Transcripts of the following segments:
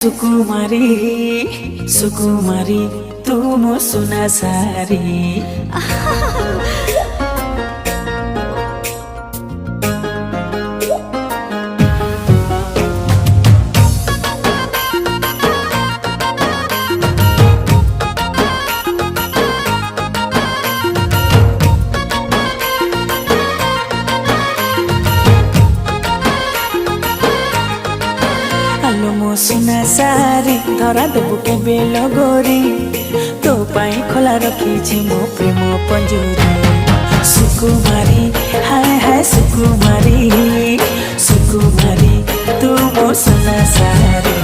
सुकुमारी सुकुमारी तू मो सुना सारी मो सुना सारी धरा देबु के बेल गोरी तो पाई खोला रखी मो प्रेम पंजूरी सुकुमारी हाय हाय सुकुमारी सुकुमारी तू मो सुना सारी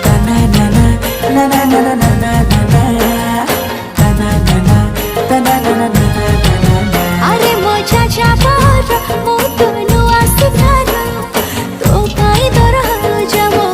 तना नाना नाना नाना नाना नाना तना नाना तना नाना नाना अरे मो चाचा पर मो तनु आसिकारा तो काई दरा जमो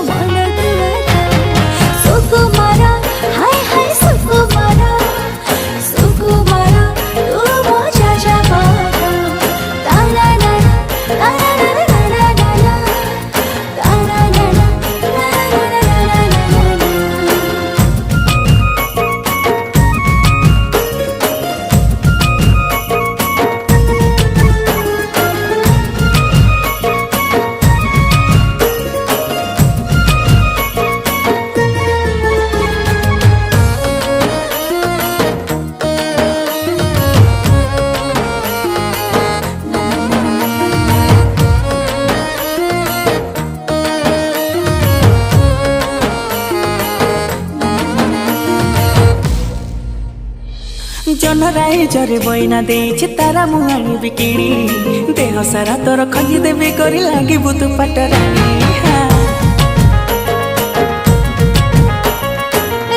जनराई जरे बइना देछि तारा मुहानी बिकिनी देह सारा तोर खजी देबे करी लागी बुतु पटरानी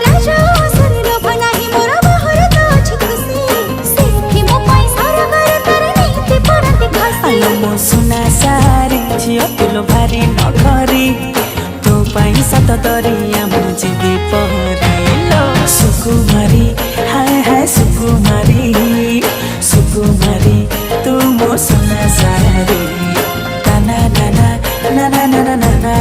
राजा सरिलो बनाही मोरा बाहर तो छिकसी सेठी मो पाई सारा घर तर नीति परंती खसी आलो मो सुना सारी झियो तुलो भारी नखरी तो पाई सत दरिया मु जीवी पहरिलो सुकुमारी हाय हाय सुकुमारी सुकुमारी तू मो सुना सारी तना नाना नाना नाना नाना